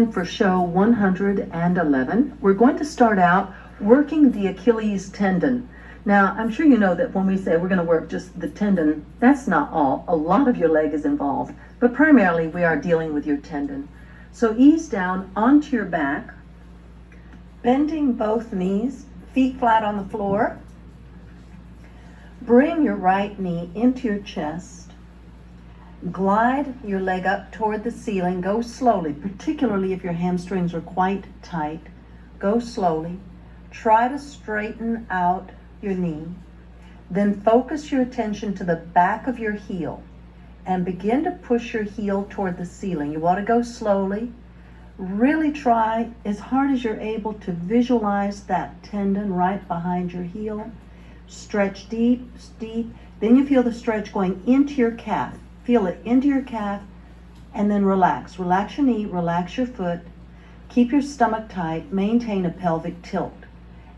going for show 111. We're going to start out working the Achilles tendon. Now, I'm sure you know that when we say we're going to work just the tendon, that's not all. A lot of your leg is involved, but primarily we are dealing with your tendon. So ease down onto your back, bending both knees, feet flat on the floor. Bring your right knee into your chest. Glide your leg up toward the ceiling. Go slowly, particularly if your hamstrings are quite tight. Go slowly. Try to straighten out your knee. Then focus your attention to the back of your heel and begin to push your heel toward the ceiling. You want to go slowly. Really try as hard as you're able to visualize that tendon right behind your heel. Stretch deep, deep. Then you feel the stretch going into your calf. Feel it into your calf, and then relax. Relax your knee, relax your foot. Keep your stomach tight. Maintain a pelvic tilt.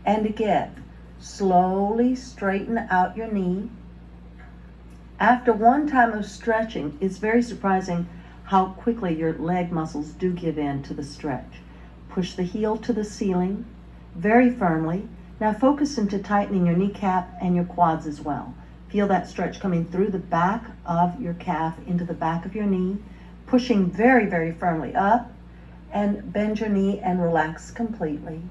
And again, slowly straighten out your knee. After one time of stretching, it's very surprising how quickly your leg muscles do give in to the stretch. Push the heel to the ceiling very firmly. Now focus into tightening your kneecap and your quads as well. Feel that stretch coming through the back of your calf into the back of your knee, pushing very, very firmly up, and bend your knee and relax completely.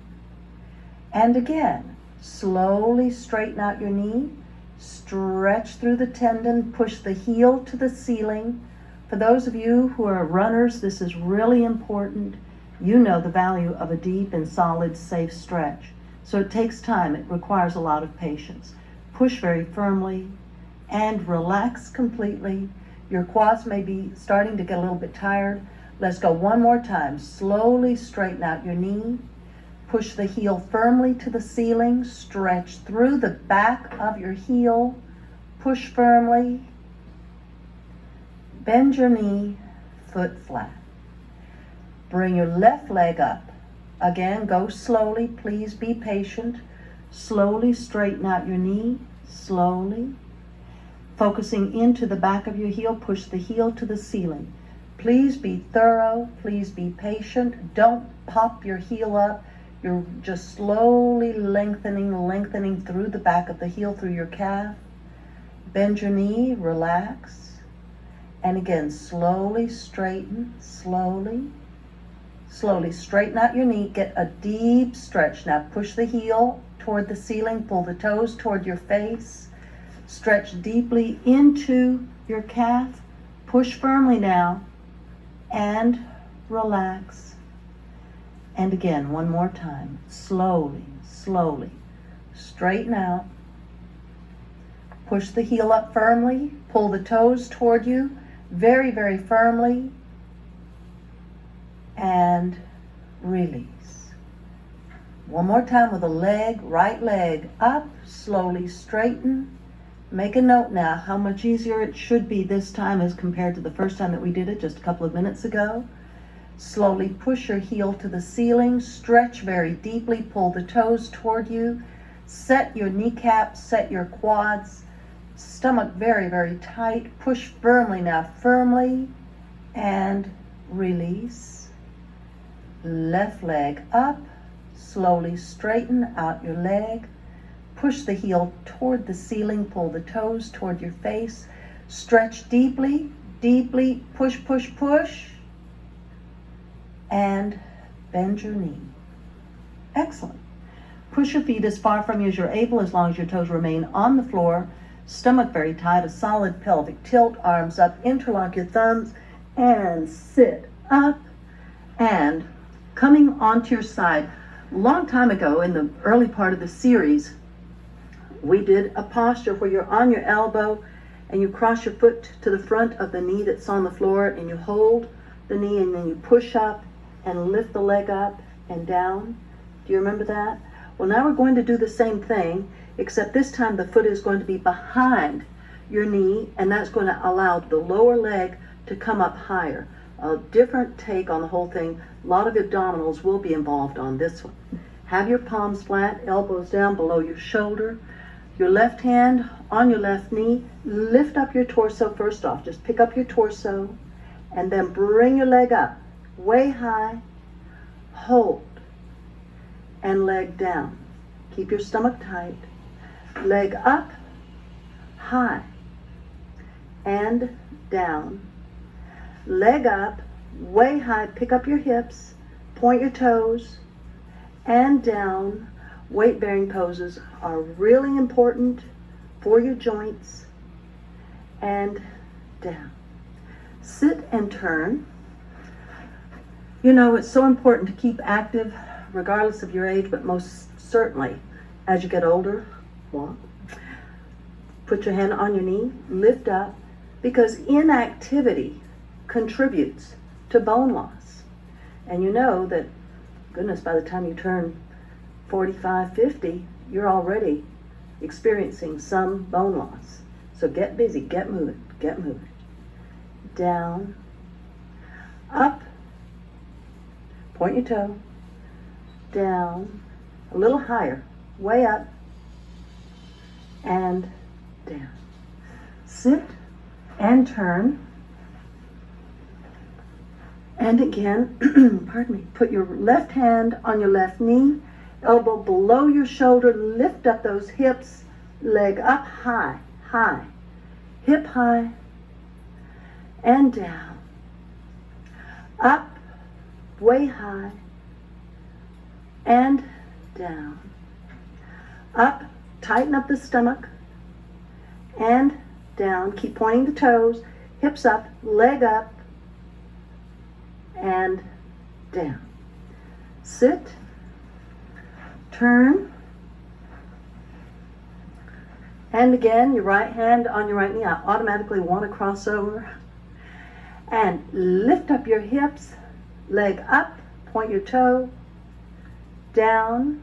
And again, slowly straighten out your knee, stretch through the tendon, push the heel to the ceiling. For those of you who are runners, this is really important. You know the value of a deep and solid, safe stretch. So it takes time. It requires a lot of patience. Push very firmly and relax completely. Your quads may be starting to get a little bit tired. Let's go one more time. Slowly straighten out your knee. Push the heel firmly to the ceiling. Stretch through the back of your heel. Push firmly. Bend your knee, foot flat. Bring your left leg up. Again, go slowly. Please be patient. Slowly straighten out your knee. Slowly. Focusing into the back of your heel, push the heel to the ceiling. Please be thorough. Please be patient. Don't pop your heel up. You're just slowly lengthening through the back of the heel, through your calf. Bend your knee, relax. And again, slowly straighten, slowly. Slowly straighten out your knee, get a deep stretch. Now push the heel toward the ceiling, pull the toes toward your face. Stretch deeply into your calf. Push firmly now and relax. And again, one more time. Slowly, slowly. Straighten out. Push the heel up firmly. Pull the toes toward you very, very firmly. And release. One more time with the leg, right leg up, slowly straighten. Make a note now how much easier it should be this time as compared to the first time that we did it just a couple of minutes ago. Slowly push your heel to the ceiling, stretch very deeply, pull the toes toward you, set your kneecap, set your quads, stomach very, very tight, push firmly now, firmly, and release. Left leg up, slowly straighten out your leg, push the heel toward the ceiling, pull the toes toward your face, stretch deeply, deeply, push, push, push, and bend your knee. Excellent. Push your feet as far from you as you're able, as long as your toes remain on the floor, stomach very tight, a solid pelvic tilt, arms up, interlock your thumbs, and sit up, and coming onto your side. A long time ago in the early part of the series, we did a posture where you're on your elbow and you cross your foot to the front of the knee that's on the floor, and you hold the knee and then you push up and lift the leg up and down. Do you remember that? Well, now we're going to do the same thing, except this time the foot is going to be behind your knee, and that's going to allow the lower leg to come up higher. A different take on the whole thing. A lot of abdominals will be involved on this one. Have your palms flat, elbows down below your shoulder. Your left hand on your left knee. Lift up your torso first off. Just pick up your torso and then bring your leg up way high hold, and leg down. Keep your stomach tight. Leg up, high, and down. Leg up, way high, pick up your hips, point your toes, and down. Weight-bearing poses are really important for your joints, and down. Sit and turn. You know, it's so important to keep active regardless of your age, but most certainly as you get older. Walk. Put your hand on your knee, lift up, because inactivity contributes to bone loss. And you know that, goodness, by the time you turn 45, 50, you're already experiencing some bone loss. So get busy, get moving, get moving. Down, up, point your toe, down, a little higher, way up, and down. Sit and turn. And again, pardon me, put your left hand on your left knee, elbow below your shoulder, lift up those hips, leg up high, high, hip high, and down, up, way high, and down, up, tighten up the stomach, and down, keep pointing the toes, hips up, leg up, and down. Sit, turn, and again, your right hand on your right knee. I automatically want to cross over. And lift up your hips, leg up, point your toe, down,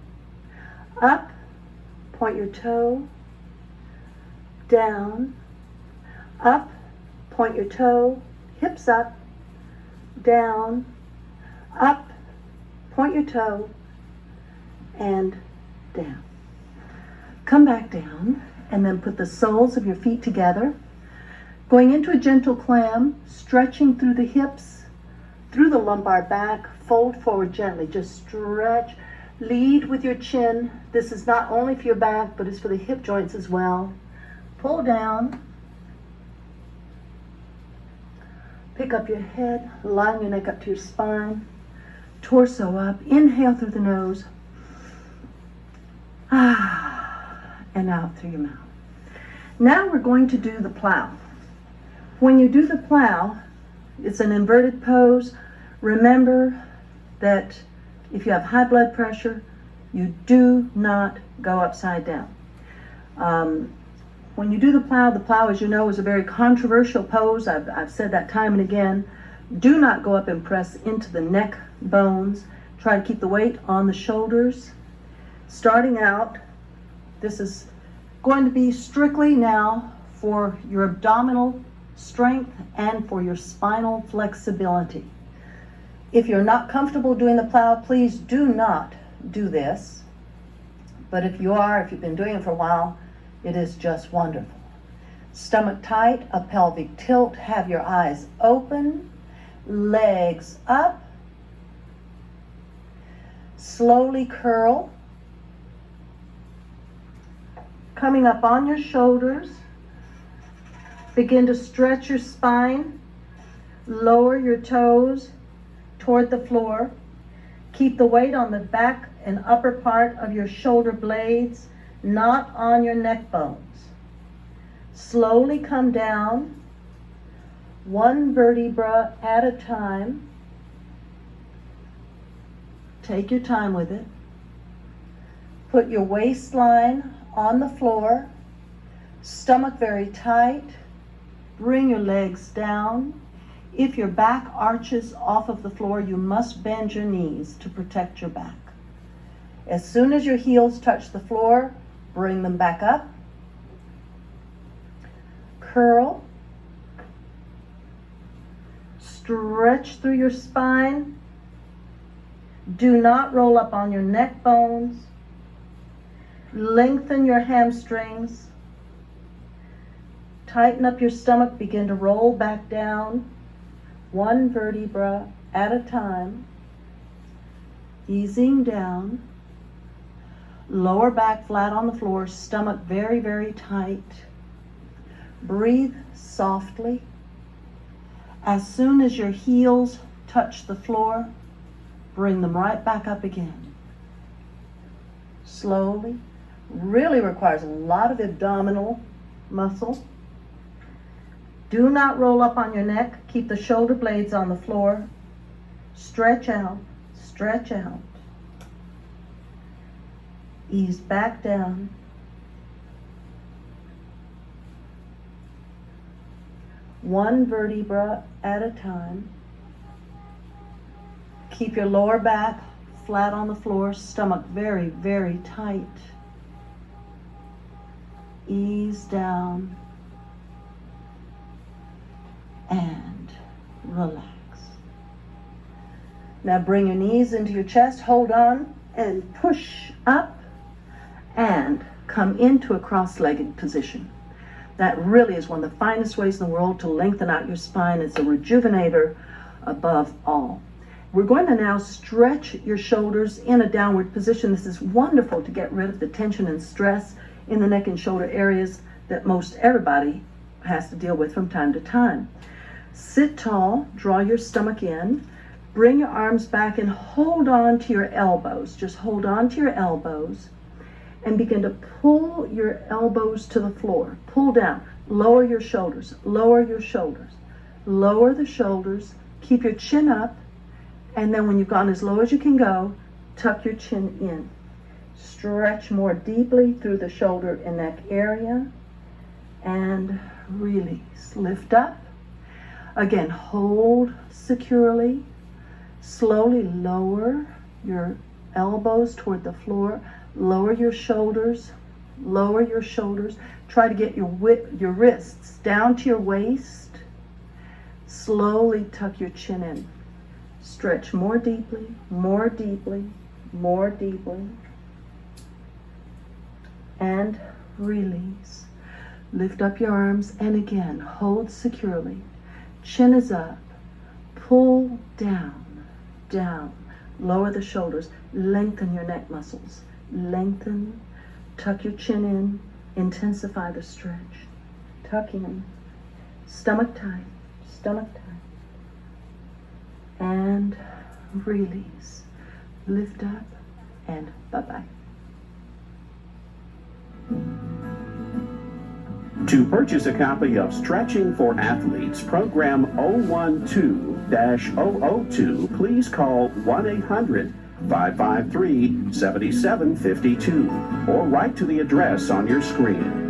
up, point your toe, down, up, point your toe, hips up, down, up, point your toe, and down. Come back down, and then put the soles of your feet together. Going into a gentle clam, stretching through the hips, through the lumbar back, fold forward gently, just stretch. Lead with your chin. This is not only for your back, but it's for the hip joints as well. Pull down. Pick up your head, line your neck up to your spine, torso up. Inhale through the nose. And out through your mouth. Now we're going to do the plow. When you do the plow, it's an inverted pose. Remember that if you have high blood pressure, you do not go upside down. When you do the plow, as you know, is a very controversial pose. I've said that time and again. Do not go up and press into the neck bones. Try to keep the weight on the shoulders. Starting out, this is going to be strictly now for your abdominal strength and for your spinal flexibility. If you're not comfortable doing the plow, please do not do this. But if you are, if you've been doing it for a while, it is just wonderful. Stomach tight, a pelvic tilt, have your eyes open, legs up, slowly curl, coming up on your shoulders. Begin to stretch your spine, lower your toes toward the floor. Keep the weight on the back and upper part of your shoulder blades, not on your neck bones. Slowly come down, one vertebra at a time. Take your time with it. Put your waistline on the floor, stomach very tight. Bring your legs down. If your back arches off of the floor, you must bend your knees to protect your back. As soon as your heels touch the floor, bring them back up. Curl. Stretch through your spine. Do not roll up on your neck bones. Lengthen your hamstrings. Tighten up your stomach, begin to roll back down, one vertebra at a time. Easing down. Lower back flat on the floor, stomach very, very tight. Breathe softly. As soon as your heels touch the floor, bring them right back up again. Slowly. Really requires a lot of abdominal muscle. Do not roll up on your neck. Keep the shoulder blades on the floor. Stretch out, stretch out. Ease back down. One vertebra at a time. Keep your lower back flat on the floor, stomach very, very tight. Ease down and relax. Now bring your knees into your chest, hold on and push up and come into a cross-legged position. That really is one of the finest ways in the world to lengthen out your spine. It's a rejuvenator above all. We're going to now stretch your shoulders in a downward position. This is wonderful to get rid of the tension and stress in the neck and shoulder areas that most everybody has to deal with from time to time. Sit tall, draw your stomach in, bring your arms back and hold on to your elbows. Just hold on to your elbows and begin to pull your elbows to the floor. Pull down, lower your shoulders, lower your shoulders, lower the shoulders, keep your chin up, and then when you've gone as low as you can go, tuck your chin in. Stretch more deeply through the shoulder and neck area and release. Lift up. Again, hold securely. Slowly lower your elbows toward the floor. Lower your shoulders. Lower your shoulders. Try to get your wrists down to your waist. Slowly tuck your chin in. Stretch more deeply, more deeply, more deeply. And release. Lift up your arms and again, hold securely. Chin is up. Pull down, down. Lower the shoulders. Lengthen your neck muscles. Lengthen. Tuck your chin in. Intensify the stretch. Tuck in. Stomach tight. Stomach tight. And release. Lift up and bye-bye. To purchase a copy of Stretching for Athletes, program 012-002, please call 1-800-553-7752 or write to the address on your screen.